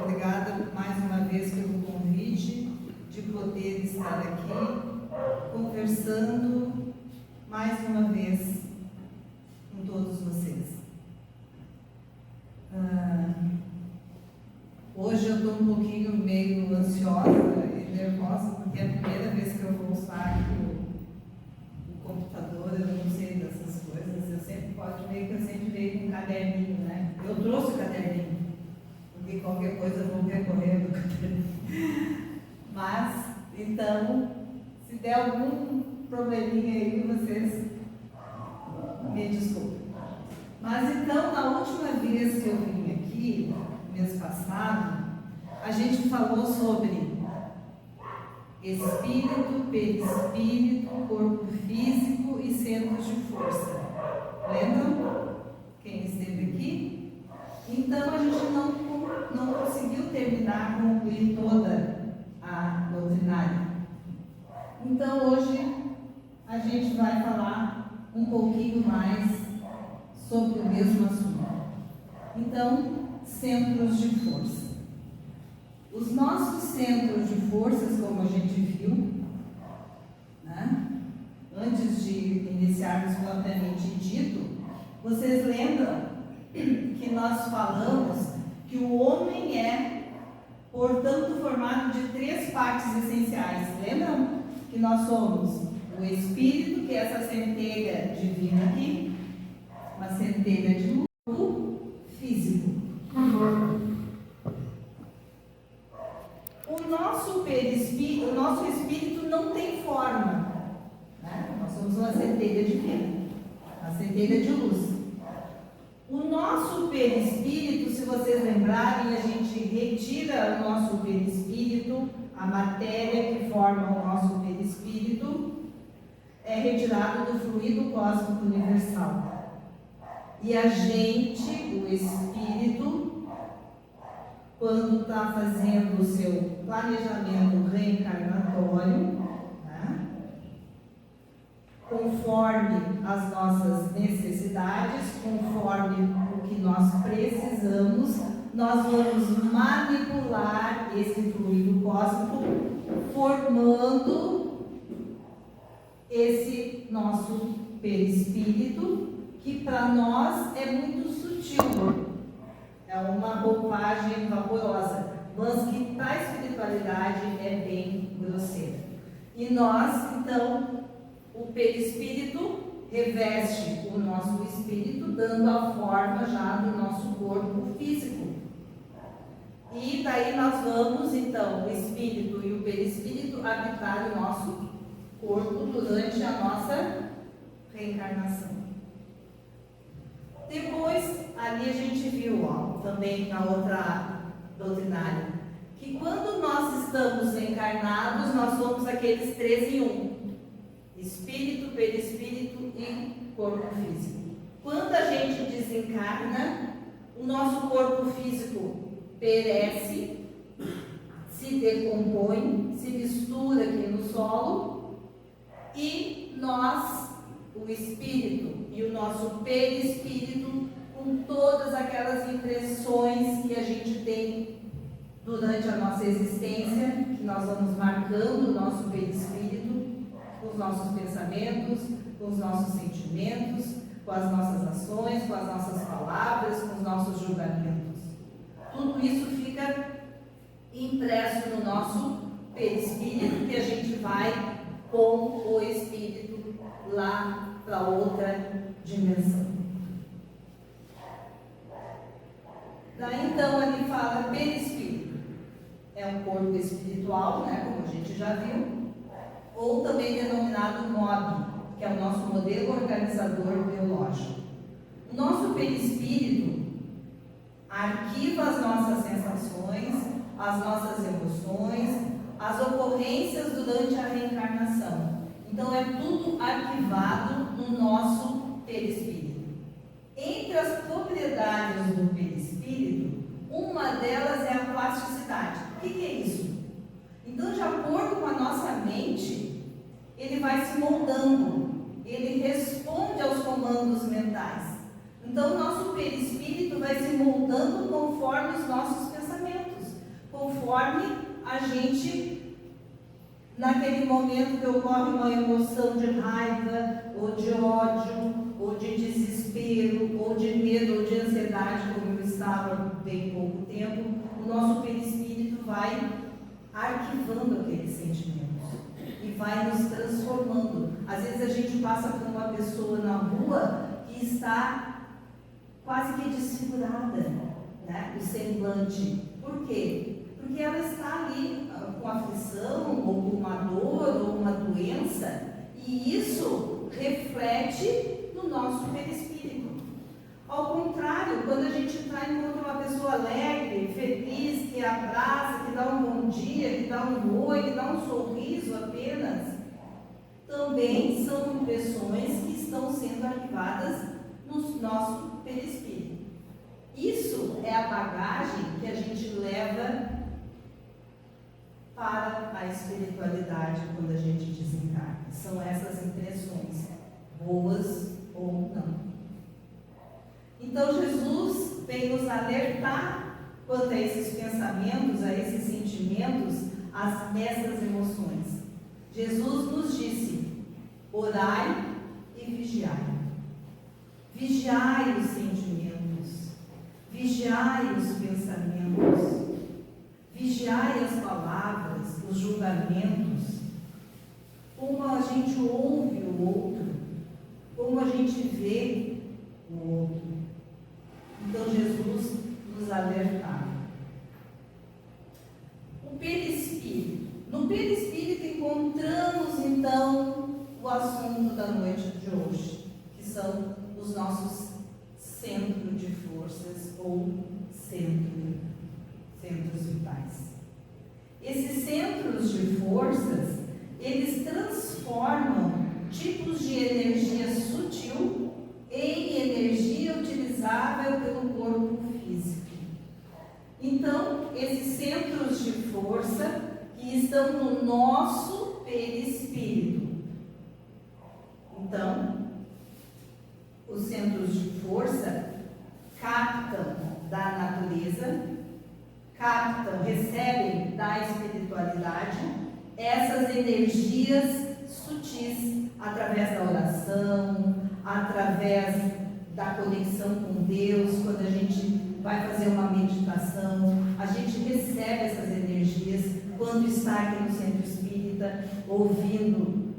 obrigada mais uma vez pelo convite de poder estar aqui conversando mais uma vez com todos vocês. Hoje eu estou um pouquinho meio ansiosa e nervosa, porque é a primeira vez que eu vou usar o computador. Eu não sei dessas coisas. Eu sempre veio com um caderninho, né? Eu trouxe o caderninho, porque qualquer coisa eu vou recorrer do caderninho. Mas, então, se der algum probleminha aí, vocês me desculpem. Mas então, na última vez que eu vim aqui, mês passado, a gente falou sobre espírito, perispírito, corpo físico e centros de força. Lembram? Quem esteve aqui? Então, a gente não conseguiu terminar, concluir toda a doutrinária. Então, hoje, a gente vai falar um pouquinho mais sobre o mesmo assunto. Então, centros de força. Os nossos centros de forças, como a gente viu, né? Antes de iniciarmos propriamente dito, vocês lembram que nós falamos que o homem é, portanto, formado de 3 partes essenciais. Lembram que nós somos o espírito, que é essa centelha divina aqui, uma centelha de luz, o físico. O nosso espírito não tem forma, né? Nós somos uma centelha divina, uma centelha de luz. O nosso perispírito, se vocês lembrarem, a gente retira o nosso perispírito, a matéria que forma o nosso perispírito é retirado do fluido cósmico universal. E a gente, o espírito, quando está fazendo o seu planejamento reencarnatório, né, conforme as nossas necessidades, conforme o que nós precisamos, nós vamos manipular esse fluido cósmico, formando esse nosso perispírito, que para nós é muito sutil. É uma roupagem vaporosa, mas que para a espiritualidade é bem grosseira. E nós, então, o perispírito reveste o nosso espírito, dando a forma já do nosso corpo físico. E daí nós vamos, então, o espírito e o perispírito habitar o nosso corpo durante a nossa reencarnação. Depois, ali a gente viu, também na outra doutrinária, que quando nós estamos encarnados, nós somos aqueles 3 em 1. Espírito, perispírito e corpo físico. Quando a gente desencarna, o nosso corpo físico perece, se decompõe, se mistura aqui no solo, e nós, o espírito e o nosso perispírito, com todas aquelas impressões que a gente tem durante a nossa existência, que nós vamos marcando o nosso perispírito, com os nossos pensamentos, com os nossos sentimentos, com as nossas ações, com as nossas palavras, com os nossos julgamentos. Tudo isso fica impresso no nosso perispírito, que a gente vai com o espírito lá para outra dimensão. Daí então ele fala perispírito. É um corpo espiritual, né, como a gente já viu, ou também denominado MOB, que é o nosso modelo organizador biológico. O nosso perispírito arquiva as nossas sensações, as nossas emoções, as ocorrências durante a reencarnação. Então é tudo arquivado no nosso perispírito. Entre as propriedades do perispírito, uma delas é a plasticidade. O que é isso? Então, de acordo com a nossa mente, ele vai se moldando, ele responde aos comandos mentais. Então, o nosso perispírito vai se moldando conforme os nossos pensamentos. conforme a gente, naquele momento que ocorre uma emoção de raiva, ou de ódio, ou de desespero, ou de medo, ou de ansiedade, como eu estava bem pouco tempo, o nosso perispírito vai arquivando aqueles sentimentos e vai nos transformando. Às vezes a gente passa por uma pessoa na rua que está quase que desfigurada, né? O semblante. Por quê? Porque ela está ali com aflição, ou com uma dor, ou uma doença, e isso reflete no nosso perispírito. Ao contrário, quando a gente encontra uma pessoa alegre, feliz, que abraça, que dá um bom dia, que dá um oi, que dá um sorriso apenas, também são impressões que estão sendo arquivadas no nosso perispírito. Isso é a bagagem que a gente leva para a espiritualidade quando a gente desencarna. São essas impressões, boas ou não. Então Jesus vem nos alertar quanto a esses pensamentos, a esses sentimentos, a essas emoções. Jesus nos disse: orai e vigiai. Vigiai os sentimentos, vigiai os pensamentos, vigiai as palavras, os julgamentos, como a gente ouve o outro, como a gente vê o outro. Então Jesus nos alertava. O perispírito. No perispírito encontramos então o assunto da noite de hoje, que são os nossos centros de forças ou centros vitais. Esses centros de forças, eles transformam tipos de energia sutil em energia utilizável pelo corpo físico. Então, esses centros de força que estão no nosso perispírito. Então, os centros de força captam da natureza, recebem da espiritualidade essas energias sutis através da oração, através da conexão com Deus. Quando a gente vai fazer uma meditação, a gente recebe essas energias quando está aqui no centro espírita, ouvindo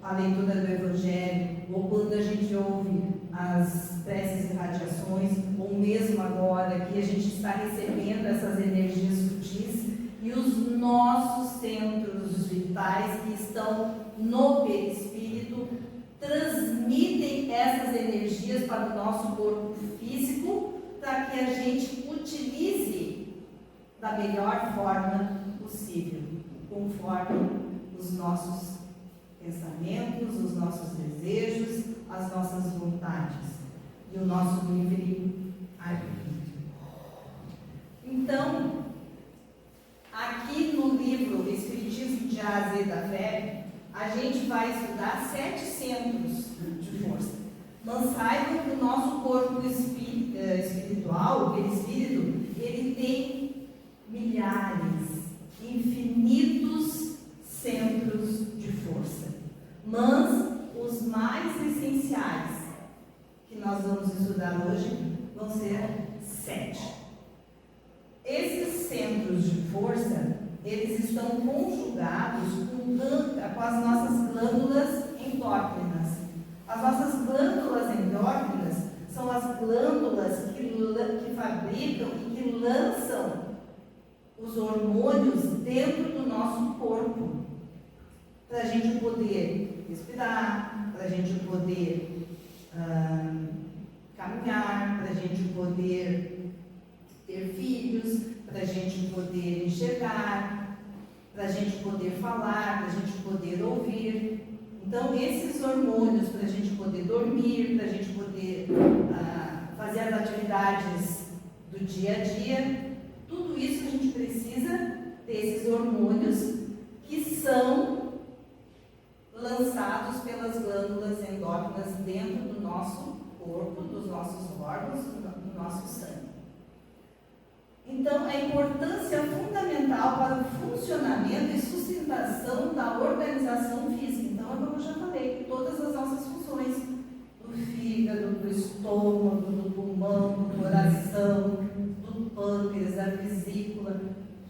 a leitura do Evangelho, ou quando a gente ouve as preces e radiações, ou mesmo agora que a gente está recebendo essas energias sutis, e os nossos centros vitais que estão no perispírito transmitem essas energias para o nosso corpo físico, para que a gente utilize da melhor forma possível, conforme os nossos pensamentos, os nossos desejos, as nossas vontades e o nosso livre arbítrio. Então, aqui no livro Espiritismo de A a Z da Fé, a gente vai estudar 7 centros de força. Mas saibam que o nosso corpo espiritual, o perispírito, ele tem milhares, infinitos centros de força. Mas os mais essenciais que nós vamos estudar hoje vão ser 7. Esses centros de força, eles estão conjugados com as nossas glândulas endócrinas. As nossas glândulas endócrinas são as glândulas que fabricam e que lançam os hormônios dentro do nosso corpo, para a gente poder respirar, para a gente poder caminhar, para a gente poder ter filhos, para a gente poder enxergar, para a gente poder falar, para a gente poder ouvir. Então, esses hormônios, para a gente poder dormir, para a gente poder fazer as atividades do dia a dia, tudo isso a gente precisa desses hormônios que são lançados pelas glândulas endócrinas dentro do nosso corpo, dos nossos órgãos, do nosso sangue. Então, Então, a importância fundamental para o funcionamento e sustentação da organização física. Então, é como eu já falei, todas as nossas funções, do fígado, do estômago, do pulmão, do coração, do pâncreas, da vesícula,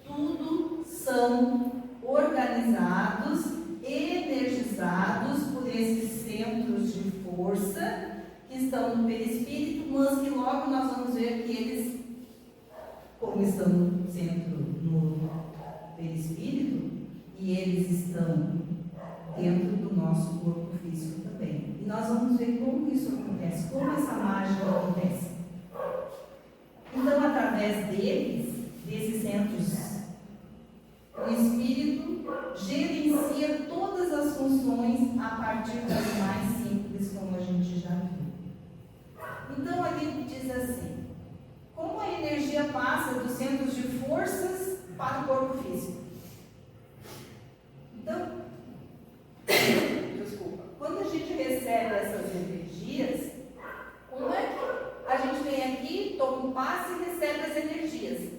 tudo são organizados, energizados por esses centros de força que estão no perispírito, mas que logo nós vamos ver que eles, como estão no centro, no perispírito, e eles estão dentro do nosso corpo físico também. E nós vamos ver como isso acontece, como essa mágica acontece. Então, através deles, desses centros, o espírito gerencia todas as funções a partir das mais simples, como a gente já viu. Então, ali diz assim: como a energia passa dos centros de forças para o corpo físico? Então, desculpa, quando a gente recebe essas energias, como é que a gente vem aqui, toma um passe e recebe as energias?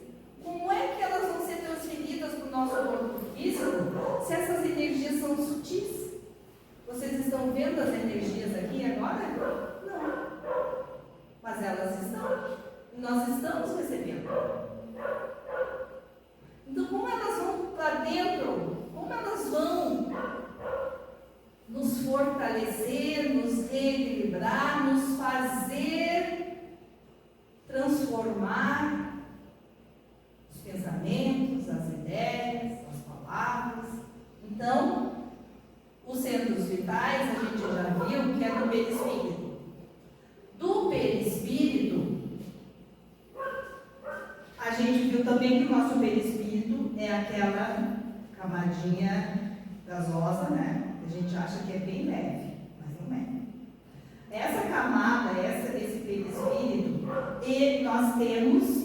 Como é que elas vão ser transferidas para o nosso corpo físico se essas energias são sutis? Vocês estão vendo as energias aqui agora? Não. Mas elas estão. E nós estamos recebendo. Então, como elas vão para dentro? Como elas vão nos fortalecer, nos reequilibrar, nos fazer transformar os pensamentos, as ideias, as palavras? Então, os centros vitais a gente já viu que é do perispírito. Do perispírito, a gente viu também que o nosso perispírito é aquela camadinha gasosa, né? A gente acha que é bem leve, mas não é. Essa camada, esse perispírito, e nós temos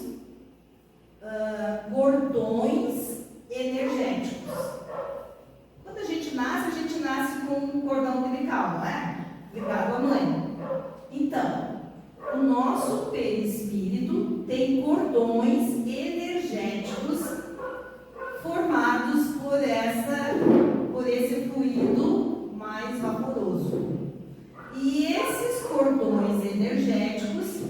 cordões energéticos. Quando a gente nasce com um cordão umbilical, não é? Ligado à mãe. Então, o nosso perispírito tem cordões energéticos formados por esse fluido mais vaporoso. E esses cordões energéticos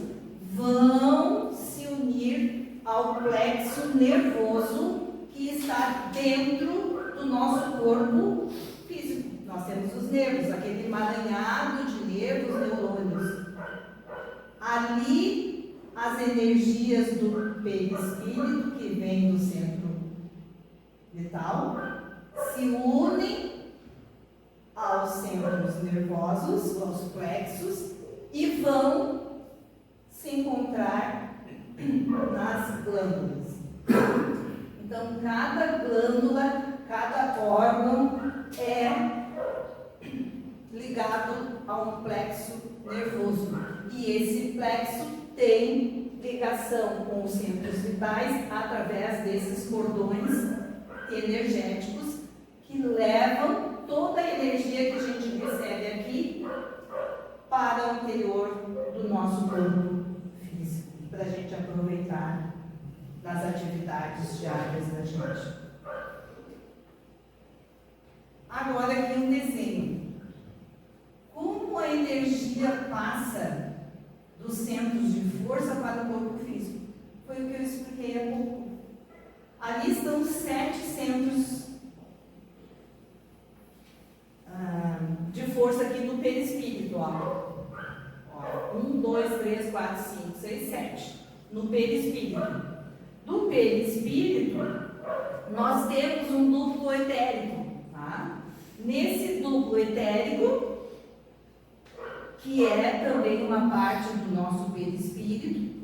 vão se unir ao plexo nervoso que está dentro do nosso corpo físico. Nós temos os nervos, aquele emaranhado de nervos, neurônios. Ali, as energias do perispírito, que vem do centro vital, se unem aos centros nervosos, aos plexos, e vão se encontrar nas glândulas. Então, cada glândula, cada órgão é ligado a um plexo nervoso. E esse plexo tem ligação com os centros vitais através desses cordões energéticos que levam toda a energia que a gente recebe aqui para o interior do nosso corpo físico, para a gente aproveitar nas atividades diárias da gente. Agora aqui um desenho. Como a energia passa dos centros de força para o corpo físico? Foi o que eu expliquei há pouco. Ali estão 7 centros de força aqui no perispírito. 1, 2, 3, 4, 5, 6, 7. No perispírito. Do perispírito, nós temos um duplo etérico. Tá? Nesse duplo etérico, que é também uma parte do nosso perispírito,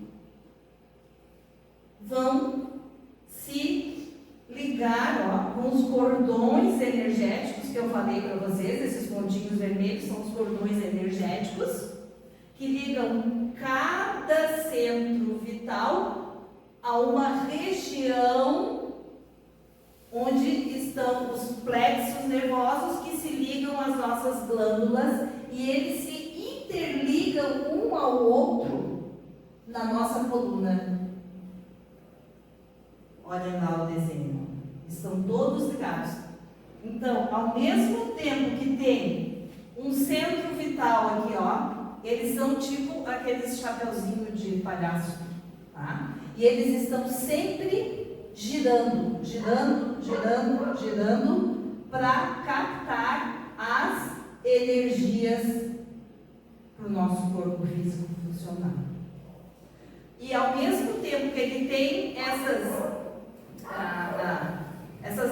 vão se ligar com os cordões energéticos que eu falei para vocês. Esses pontinhos vermelhos são os cordões energéticos que ligam cada centro vital a uma região onde estão os plexos nervosos que se ligam às nossas glândulas, e eles se interligam um ao outro na nossa coluna. Olhem lá o desenho. Estão todos ligados. Então, ao mesmo tempo que tem um centro vital aqui, ó, eles são tipo aqueles chapeuzinhos de palhaço, tá? E eles estão sempre girando, girando, girando, girando para captar as energias para o nosso corpo físico funcionar. E ao mesmo tempo que ele tem essas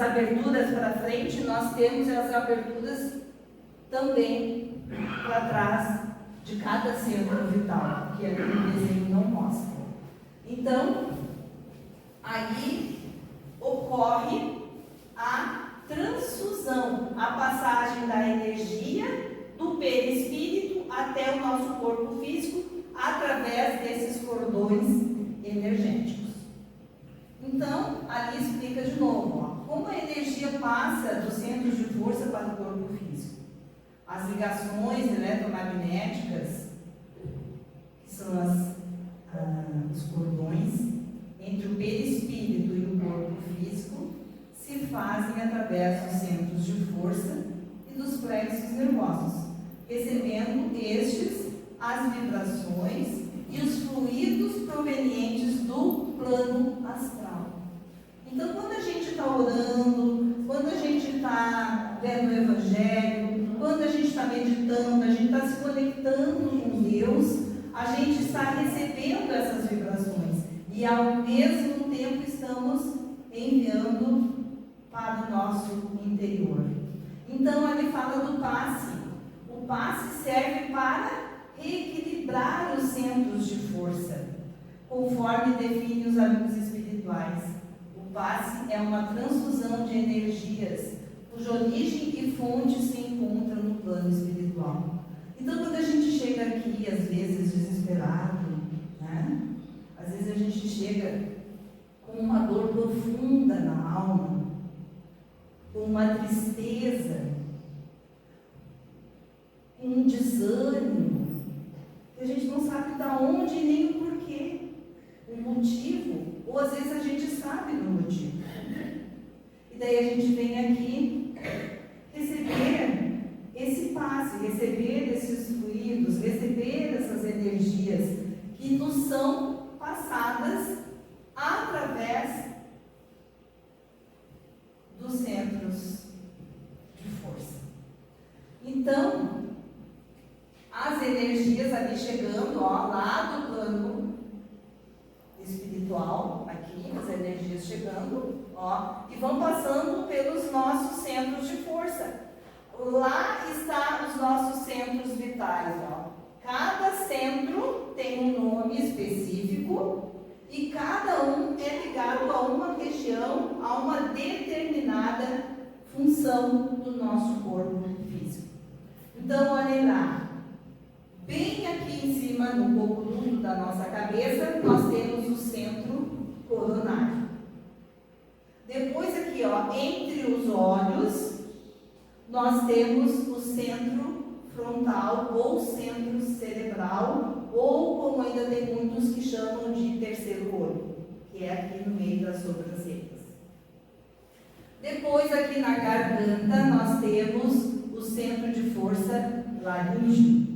aberturas para frente, nós temos as aberturas também para trás de cada centro vital, que aqui no desenho não mostra. Então, aí ocorre a transfusão, a passagem da energia do perispírito até o nosso corpo físico através desses cordões energéticos. Então, ali explica de novo, ó, como a energia passa dos centros de força para o corpo físico. As ligações eletromagnéticas, que são os cordões entre o perispírito e o corpo físico, se fazem através dos centros de força e dos plexos nervosos, recebendo estes as vibrações e os fluidos provenientes do plano astral. Então, quando a gente está orando, quando a gente está lendo o Evangelho, quando a gente está meditando, a gente está se conectando com Deus, a gente está recebendo essas vibrações e ao mesmo tempo estamos enviando para o nosso interior. Então, ele fala do passe. O passe serve para reequilibrar os centros de força, conforme define os amigos espirituais. O passe é uma transfusão de energias, cuja origem e fonte se encontram no plano espiritual. Então, quando a gente chega aqui, às vezes desesperado, né? Às vezes a gente chega com uma dor profunda na alma, com uma tristeza, com um desânimo, que a gente não sabe de onde nem o porquê, o motivo, ou às vezes a gente sabe do motivo. E daí a gente vem aqui receber esse passe, receber esses fluidos, receber essas energias que nos são passadas através dos centros de força. Então, as energias ali chegando, ó, lá do plano espiritual, aqui, as energias chegando, ó, e vão passando pelos nossos centros de força. Lá estão os nossos centros vitais, ó. Cada centro tem um nome específico e cada um é ligado a uma região, a uma determinada função do nosso corpo físico. Então, olhem lá. Bem aqui em cima, no coculo da nossa cabeça, nós temos o centro coronário. Depois aqui, ó, entre os olhos, nós temos o centro frontal ou centro cerebral, ou como ainda tem muitos que chamam de terceiro olho, que é aqui no meio das sobrancelhas. Depois aqui na garganta nós temos o centro de força laríngeo.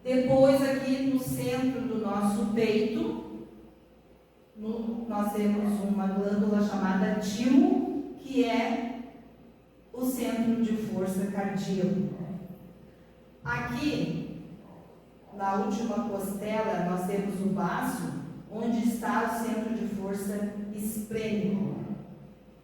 Depois aqui no centro do nosso peito, nós temos uma glândula chamada timo, que é o centro de força cardíaco. Aqui, na última costela, nós temos o baço, onde está o centro de força esplênico.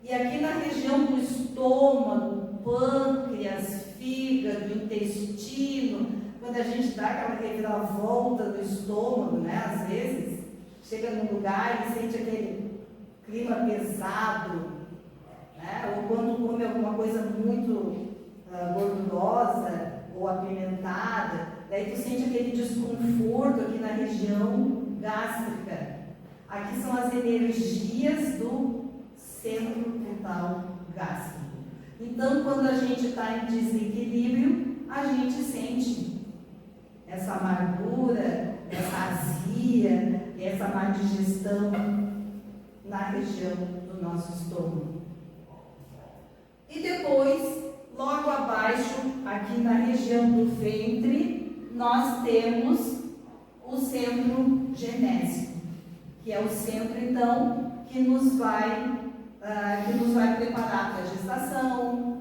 E aqui na região do estômago, pâncreas, fígado, intestino, quando a gente dá aquela reviravolta no estômago, né, às vezes, chega num lugar e sente aquele clima pesado, né, ou quando come alguma coisa muito gordurosa ou apimentada, daí tu sente aquele desconforto aqui na região gástrica. Aqui são as energias do centro vital gástrico. Então, quando a gente está em desequilíbrio, a gente sente essa amargura, essa azia, essa má digestão. na região do nosso estômago. E depois, logo abaixo, aqui na região do ventre, nós temos o centro genésico, que é o centro, então, que nos vai preparar para a gestação,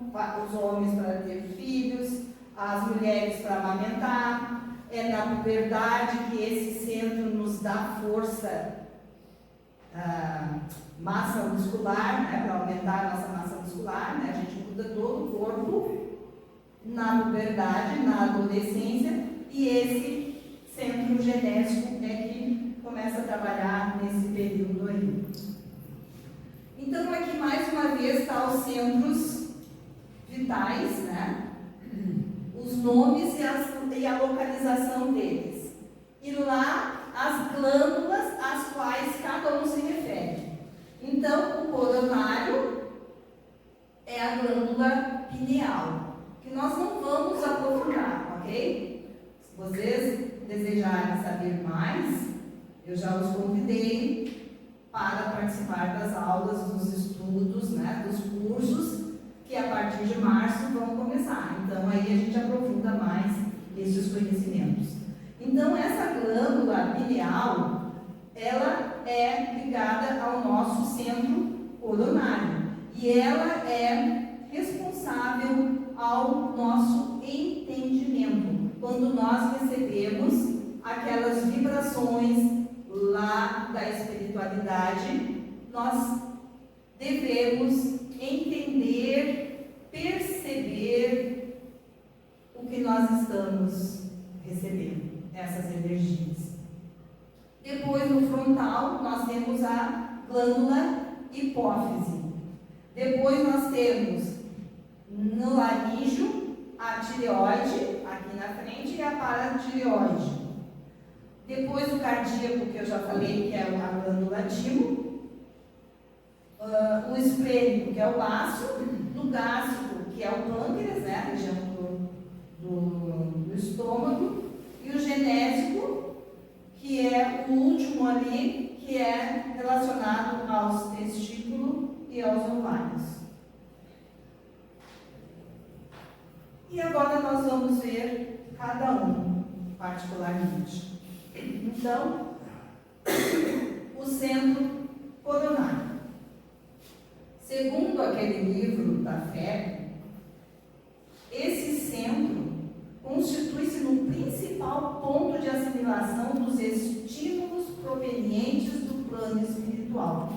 os homens para ter filhos, as mulheres para amamentar. É na puberdade que esse centro nos dá força, massa muscular, né, para aumentar a nossa massa muscular, né, a gente muda todo o corpo na puberdade, na adolescência, e esse centro genésico é que começa a trabalhar nesse período aí. Então aqui mais uma vez está os centros vitais, né? Os nomes e a localização deles. E lá as glândulas às quais cada um se refere. Então o coronário é a glândula pineal, que nós não vamos aprofundar, ok? Se vocês desejarem saber mais, eu já os convidei para participar das aulas, dos estudos, né, dos cursos, que a partir de março vão começar. Então aí a gente aprofunda mais esses conhecimentos. Então essa glândula pineal, ela é ligada ao nosso centro coronário e ela é responsável ao nosso entendimento. Quando nós recebemos aquelas vibrações lá da espiritualidade, nós devemos entender, perceber o que nós estamos recebendo, essas energias. Depois, no frontal, nós temos a glândula hipófise. Depois nós temos no laríngeo a tireoide, aqui na frente, e a paratireoide. Depois o cardíaco, que eu já falei, que é a glândula timo. O esplênico, que é o baço. Do gástrico, que é o pâncreas, né, a região do estômago. E o genésico, que é o último ali, que é relacionado aos testículos e aos ovários. E agora nós vamos ver cada um particularmente. Então, o centro coronário. Segundo aquele livro da fé, esse centro constitui-se no principal ponto de assimilação dos estímulos provenientes do plano espiritual.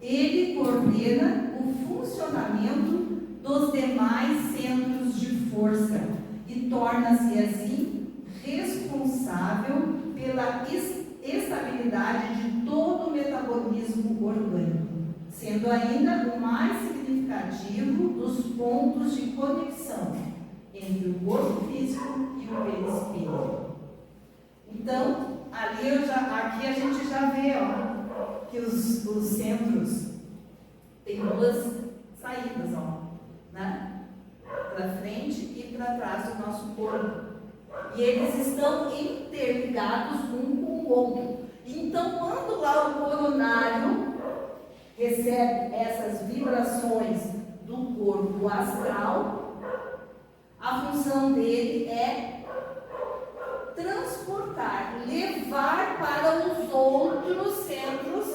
Ele coordena o funcionamento dos demais centros de força e torna-se assim responsável pela estabilidade de todo o metabolismo orgânico, sendo ainda o mais significativo dos pontos de conexão entre o corpo físico e o perispírito. Então, aqui a gente já vê, ó, que os centros têm duas saídas, ó, né? Para frente e para trás do nosso corpo. E eles estão interligados um com o outro. Então, quando lá o coronário recebe essas vibrações do corpo astral, a função dele é transportar, levar para os outros centros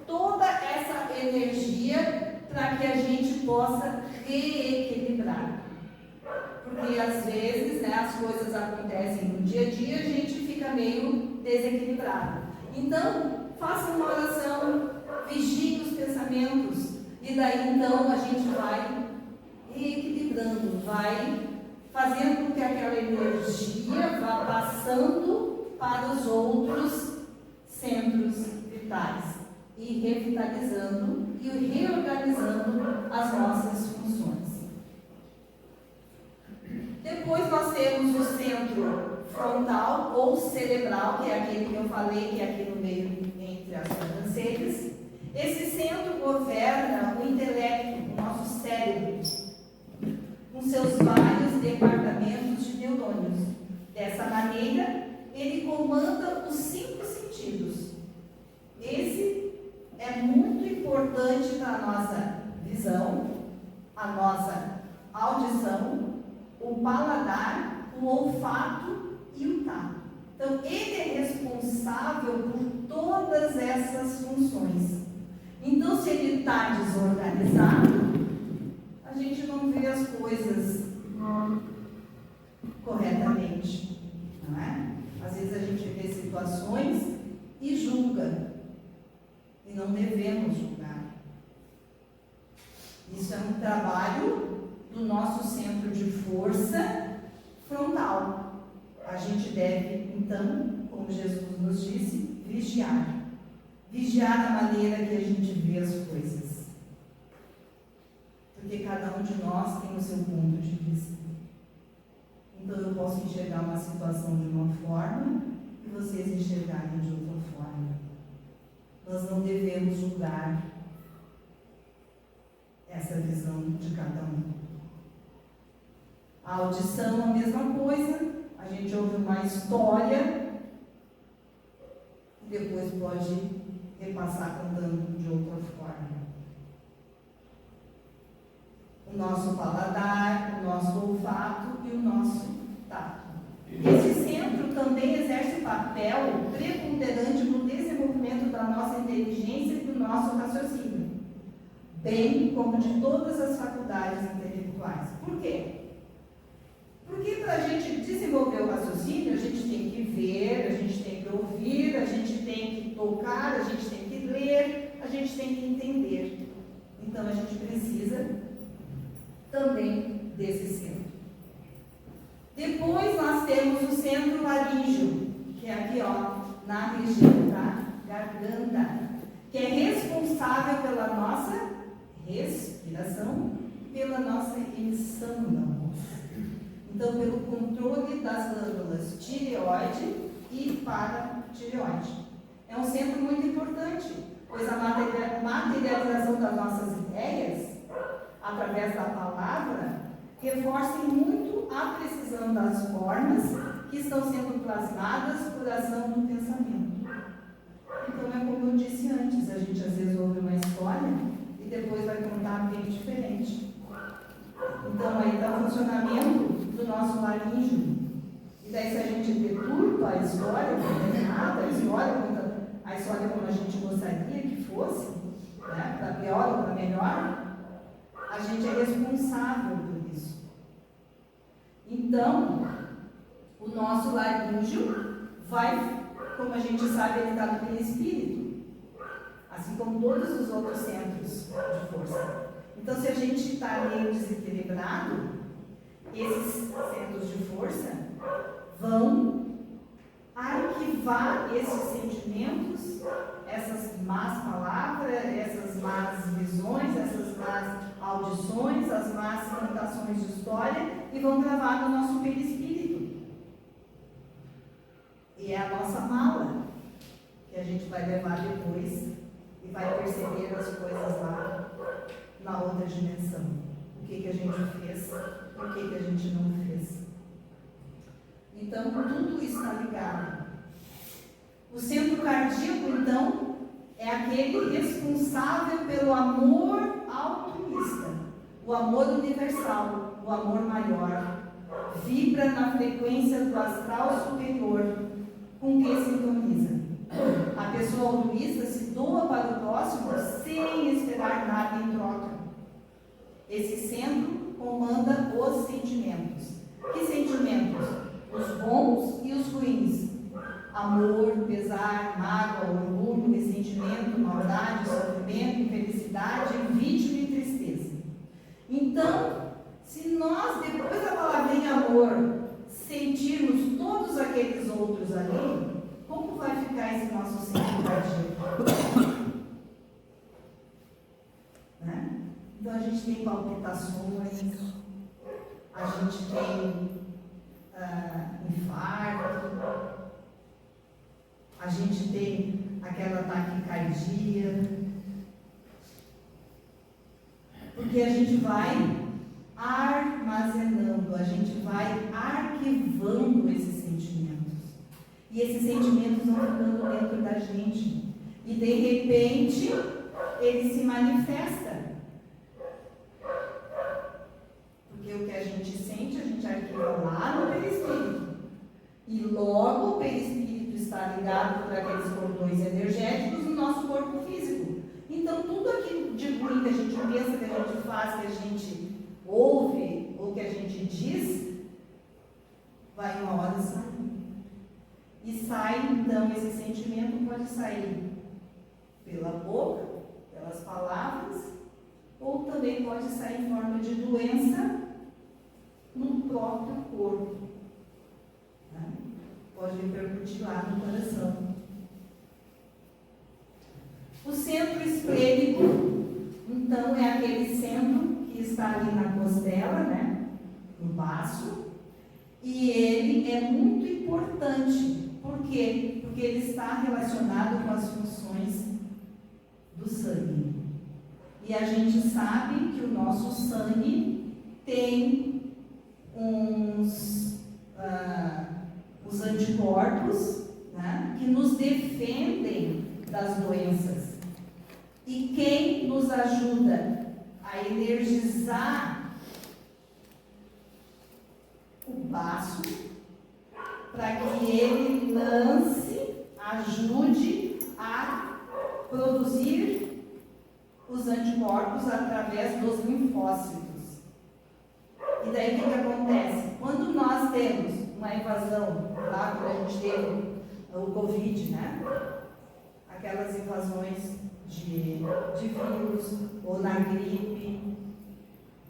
toda essa energia para que a gente possa reequilibrar. Porque às vezes, né, as coisas acontecem no dia a dia, a gente fica meio desequilibrado. Então, faça uma oração, vigie os pensamentos, e daí então a gente vai reequilibrando, vai fazendo com que aquela energia vá passando para os outros centros vitais e revitalizando e reorganizando as nossas funções. Depois nós temos o centro frontal ou cerebral, que é aquele que eu falei, que é aqui no meio entre as sobrancelhas. Esse centro governa o intelecto, o nosso cérebro, com seus vários departamentos de neurônios. Dessa maneira, ele comanda os 5 sentidos. Esse é muito paladar, o olfato e o tato. Então, ele é responsável por todas essas funções. Então, se ele está desorganizado, a gente não vê as coisas corretamente, não é? Às vezes a gente vê situações e julga, e não devemos julgar. Isso é um trabalho do nosso centro de força frontal. A gente deve, então, como Jesus nos disse, vigiar. Vigiar a maneira que a gente vê as coisas. Porque cada um de nós tem o seu ponto de vista. Então eu posso enxergar uma situação de uma forma e vocês enxergarem de outra forma. Nós não devemos julgar essa visão de cada um. A audição, a mesma coisa. A gente ouve uma história e depois pode repassar contando de outra forma. O nosso paladar, o nosso olfato e o nosso tato. Esse centro também exerce papel preponderante no desenvolvimento da nossa inteligência e do nosso raciocínio, bem como de todas as faculdades intelectuais. Por quê? Porque para a gente desenvolver o raciocínio, a gente tem que ver, a gente tem que ouvir, a gente tem que tocar, a gente tem que ler, a gente tem que entender. Então a gente precisa também desse centro. Depois nós temos o centro laríngeo, que é aqui, ó, na região da garganta, que é responsável pela nossa respiração, pela nossa emissão da voz. Então, pelo controle das glândulas tireoide e paratireoide. É um centro muito importante, pois a materialização das nossas ideias, através da palavra, reforça muito a precisão das formas que estão sendo plasmadas por ação do pensamento. Então, é como eu disse antes, a gente às vezes ouve uma história e depois vai contar bem diferente. Então, aí está o funcionamento do nosso laríngeo. E daí, se a gente deturpa a história, não é nada, a história como a gente gostaria que fosse, né, para pior ou para melhor, a gente é responsável por isso. Então, o nosso laríngeo vai, como a gente sabe, ele está no perispírito, assim como todos os outros centros de força. Então, se a gente está meio desequilibrado, esses centros de força vão arquivar esses sentimentos, essas más palavras, essas más visões, essas más audições, as más contações de história e vão gravar no nosso perispírito. E é a nossa mala que a gente vai levar depois e vai perceber as coisas lá na outra dimensão. O que a gente fez e o que a gente não fez. Então, tudo está ligado. O centro cardíaco, então, é aquele responsável pelo amor altruísta, o amor universal, o amor maior. Vibra na frequência do astral superior com que sintoniza. A pessoa altruísta se doa para o próximo sem esperar nada em troca. Esse centro comanda os sentimentos. Que sentimentos? Os bons e os ruins. Amor, pesar, mágoa, orgulho, ressentimento, maldade, sofrimento, infelicidade, vítima e tristeza. Então, se nós, depois da palavrinha amor, sentirmos todos aqueles outros ali, como vai ficar esse nosso centro cardíaco? Né? Então, a gente tem palpitações, a gente tem infarto, a gente tem aquela taquicardia, porque a gente vai armazenando, a gente vai arquivando esses sentimentos. E esses sentimentos vão ficando dentro da gente. E de repente, ele se manifesta. Porque o que a gente sente, a gente arquiva E logo o perispírito está ligado por aqueles cordões energéticos no nosso corpo físico. Então tudo aquilo de ruim que a gente pensa, que a gente faz, que a gente ouve ou que a gente diz, vai uma hora sair. E sai, então, esse sentimento pode sair pela boca, pelas palavras, ou também pode sair em forma de doença no próprio corpo. Né? Pode repercutir lá no coração. O centro esplênico, então, é aquele centro que está ali na costela, né? No baço, e ele é muito importante. Por quê? Porque ele está relacionado com as funções do sangue. E a gente sabe que o nosso sangue tem os anticorpos, né, que nos defendem das doenças. E quem nos ajuda a energizar o baço para que ele ajude a produzir os anticorpos através dos linfócitos. E daí o que acontece? Quando nós temos uma invasão, lá quando a gente teve o Covid, né? Aquelas invasões de vírus, ou na gripe,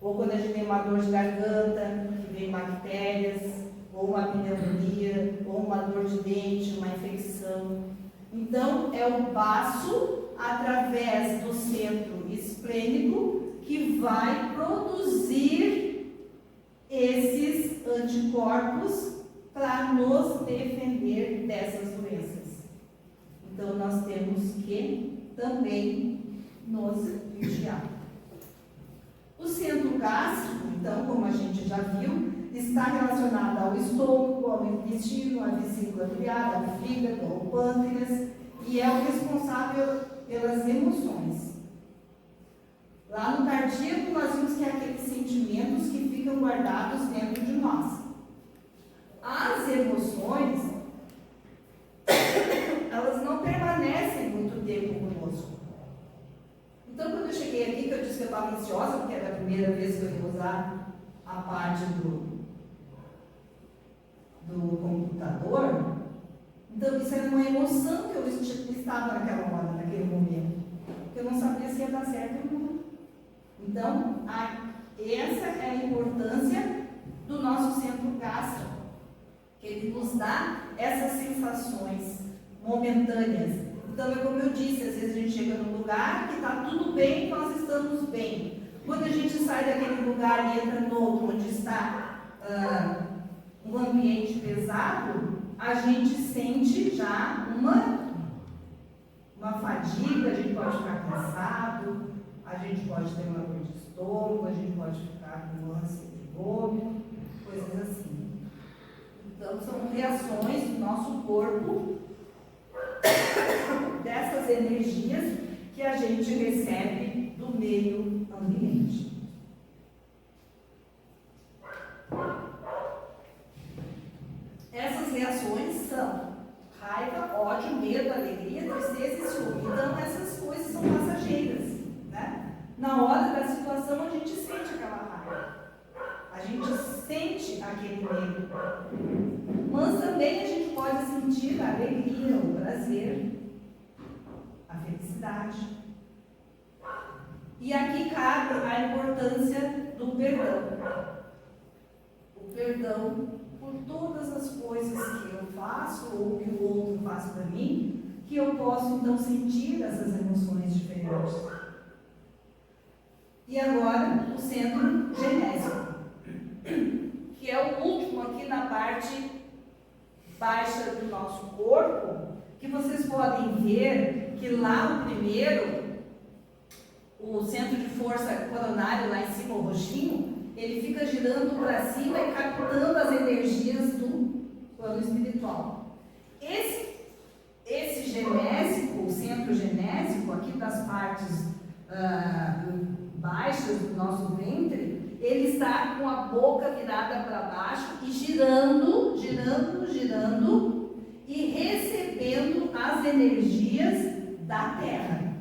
ou quando a gente tem uma dor de garganta, que vem bactérias, ou uma pneumonia, ou uma dor de dente, uma infecção. Então, é o baço, através do centro esplênico, que vai produzir esses anticorpos para nos defender dessas doenças. Então, nós temos que também nos vigiar. O centro gástrico, então, como a gente já viu, está relacionado ao estômago, ao intestino, à vesícula biliar, ao fígado, ao pâncreas, e é o responsável pelas emoções. Lá no cardíaco, nós vimos que é aqueles sentimentos que ficam guardados dentro de nós. As emoções, elas não permanecem muito tempo conosco. Então, quando eu cheguei aqui, que eu disse que eu estava ansiosa, porque era a primeira vez que eu ia usar a parte do computador, então isso era uma emoção que eu estava naquela hora, naquele momento, porque eu não sabia se ia dar certo ou não. Então, essa é a importância do nosso centro gástrico, que ele nos dá essas sensações momentâneas. Então, é como eu disse, às vezes a gente chega num lugar que está tudo bem, nós estamos bem. Quando a gente sai daquele lugar e entra no outro, onde está um ambiente pesado, a gente sente já uma fadiga, a gente pode ficar cansado, a gente pode ter uma dor de estômago, a gente pode ficar com ânsia de vômito, coisas assim. Então, são reações do nosso corpo dessas energias que a gente recebe do meio ambiente. Essas reações são raiva, ódio, medo, alegria, tristeza e ciúme. Então, essas coisas são passageiras, né? Na hora da situação, a gente sente aquela raiva. A gente sente aquele medo. Mas também a gente pode sentir a alegria, o prazer, a felicidade. E aqui cabe a importância do perdão. O perdão por todas as coisas que eu faço ou que o outro faz para mim, que eu posso então sentir essas emoções diferentes. E agora o centro genésico, que é o último aqui na parte baixa do nosso corpo, que vocês podem ver que lá o primeiro, o centro de força coronário lá em cima, o roxinho, ele fica girando para cima e captando as energias do plano espiritual. Esse genésico, o centro genésico, aqui das partes baixas do nosso ventre, ele está com a boca virada para baixo e girando, girando, girando e recebendo as energias da Terra.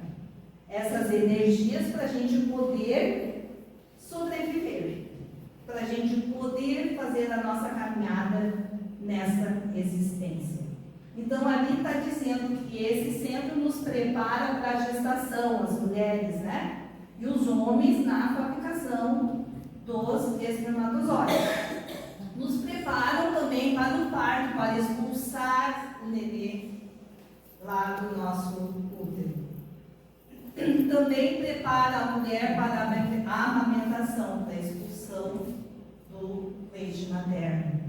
Essas energias para a gente poder sobreviver, para a gente poder fazer a nossa caminhada nessa existência. Então ali está dizendo que esse centro nos prepara para a gestação, as mulheres, né? E os homens na fabricação dos espermatozoides. Nos preparam também para o parto, para expulsar o nenê lá do nosso útero. Também prepara a mulher para a amamentação, para a expulsão do leite materno.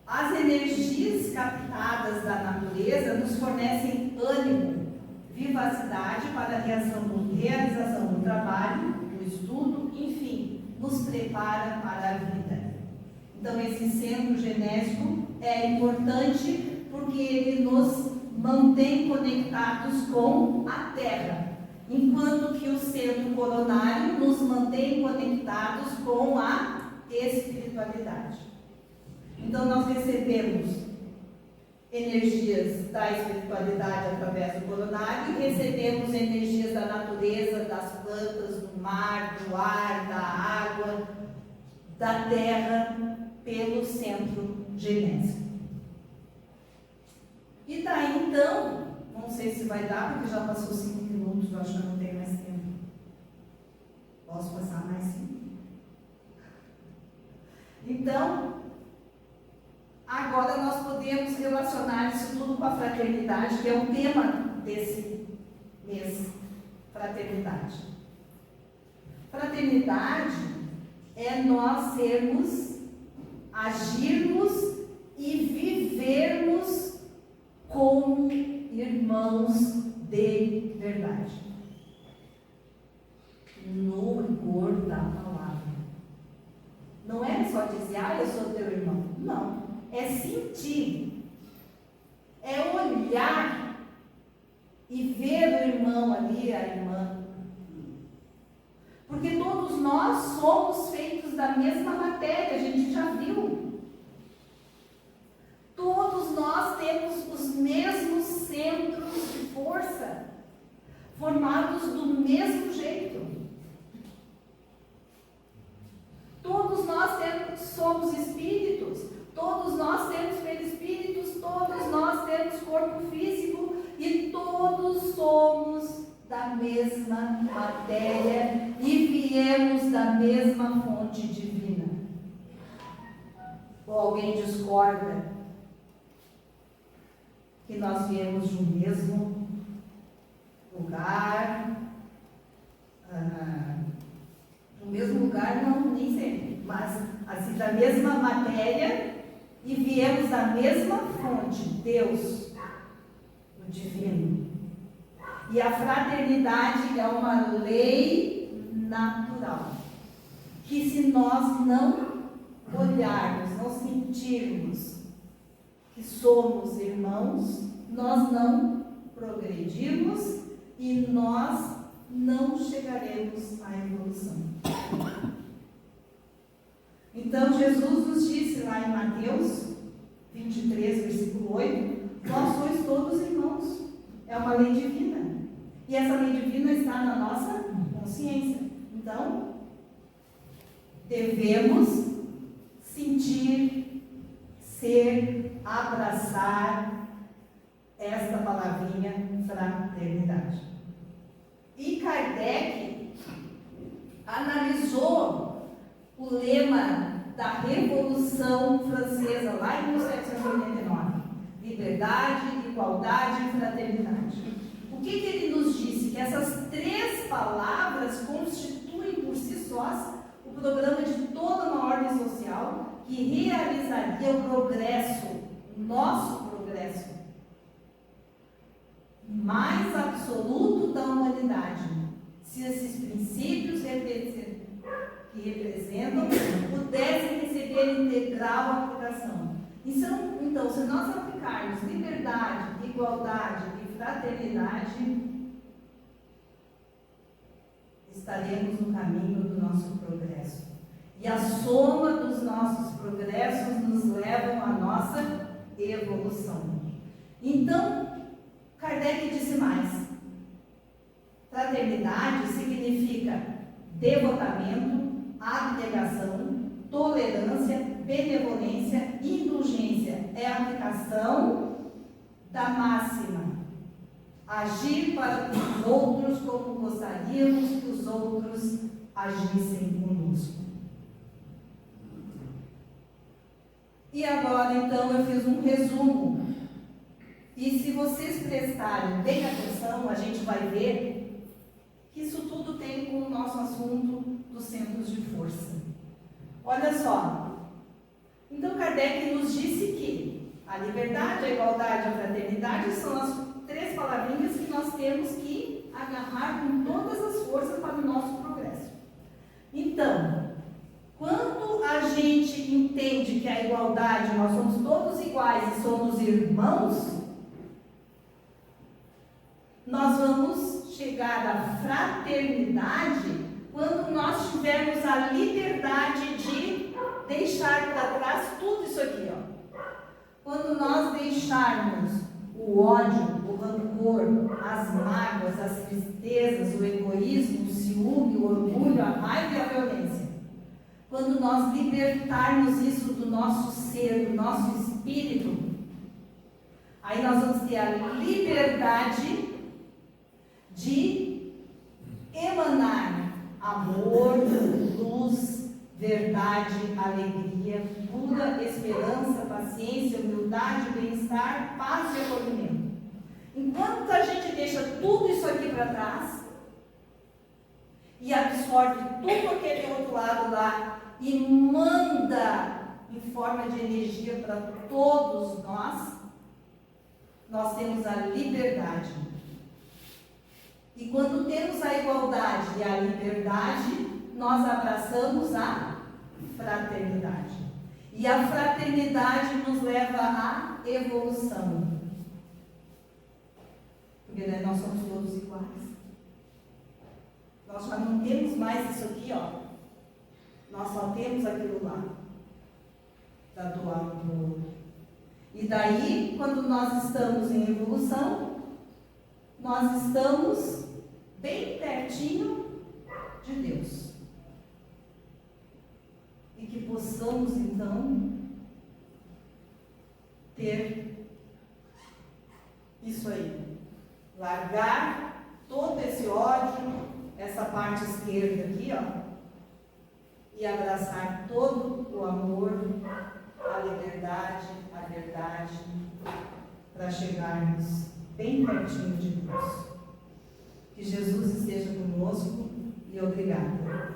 As energias captadas da natureza nos fornecem ânimo, vivacidade para a realização do trabalho, do estudo, enfim, nos prepara para a vida. Então, esse centro genésico é importante porque ele nos mantém conectados com a Terra, enquanto que o centro coronário nos mantém conectados com a espiritualidade. Então, nós recebemos energias da espiritualidade através do coronário, recebemos energias da natureza, das plantas, do mar, do ar, da água, da terra, pelo centro genésico. E daí então, não sei se vai dar, porque já passou 5 minutos, eu acho que não tenho mais tempo. Posso passar mais 5? Então, agora nós podemos relacionar isso tudo com a fraternidade, que é o tema desse mês, fraternidade. Fraternidade é nós sermos, agirmos e vivermos como irmãos de verdade, no rigor da palavra. Não é só dizer, eu sou teu irmão. Não, é sentir, é olhar e ver o irmão ali, a irmã. Porque todos nós somos feitos da mesma matéria, a gente já viu. Todos nós temos os mesmos centros de força, formados do mesmo jeito. Todos nós somos espíritos, todos nós temos perispíritos, todos nós temos corpo físico e todos somos da mesma matéria e viemos da mesma fonte divina. Ou alguém discorda que nós viemos do mesmo lugar, do mesmo lugar não, nem sempre, mas assim, da mesma matéria e viemos da mesma fonte, Deus, o divino. E a fraternidade é uma lei natural, que se nós não olharmos, não sentirmos que somos irmãos, nós não progredirmos e nós não chegaremos à evolução. Então, Jesus nos disse lá em Mateus 23, versículo 8, nós sois todos irmãos. É uma lei divina. E essa lei divina está na nossa consciência. Então, devemos sentir, ser, abraçar esta palavrinha fraternidade. E Kardec analisou o lema da Revolução Francesa, lá em 1789. Liberdade, igualdade e fraternidade. O que ele nos disse? Que essas 3 palavras constituem por si sós o programa de toda uma ordem social que realizaria o progresso, o nosso progresso, mais absoluto da humanidade, se esses princípios que representam pudessem receber integral aplicação. Então, se nós aplicarmos liberdade, igualdade e fraternidade, estaremos no caminho do nosso progresso. E a soma dos nossos progressos nos levam à nossa evolução. Então, Kardec disse mais. Fraternidade significa devotamento, abnegação, tolerância, benevolência, indulgência. É a aplicação da máxima. Agir para os outros como gostaríamos que os outros agissem conosco. E agora, então, eu fiz um resumo. E se vocês prestarem bem atenção, a gente vai ver que isso tudo tem com o nosso assunto dos centros de força. Olha só. Então, Kardec nos disse que a liberdade, a igualdade e a fraternidade são as 3 palavrinhas que nós temos que agarrar com todas as forças para o nosso progresso. Então, quando a gente entende que a igualdade, nós somos todos iguais e somos irmãos, nós vamos chegar à fraternidade quando nós tivermos a liberdade de deixar para trás tudo isso aqui, ó. Quando nós deixarmos o ódio, o rancor, as mágoas, as tristezas, o egoísmo, o ciúme, o orgulho, a raiva e a violência. Quando nós libertarmos isso do nosso ser, do nosso espírito, aí nós vamos ter a liberdade de emanar amor, luz, verdade, alegria, pura esperança, paciência, humildade, bem-estar, paz e acolhimento. Enquanto a gente deixa tudo isso aqui para trás e absorve tudo aquele outro lado lá e manda em forma de energia para todos nós temos a liberdade. E quando temos a igualdade e a liberdade, nós abraçamos a fraternidade. E a fraternidade nos leva à evolução. Porque nós somos todos iguais. Nós já não temos mais isso aqui, ó. Nós só temos aquilo lá. Da doar do outro. E daí, quando nós estamos em evolução, nós estamos bem pertinho de Deus. E que possamos, então, ter isso aí. Largar todo esse ódio, essa parte esquerda aqui, ó. E abraçar todo o amor, a liberdade, a verdade, para chegarmos bem pertinho de Deus. Que Jesus esteja conosco e obrigada.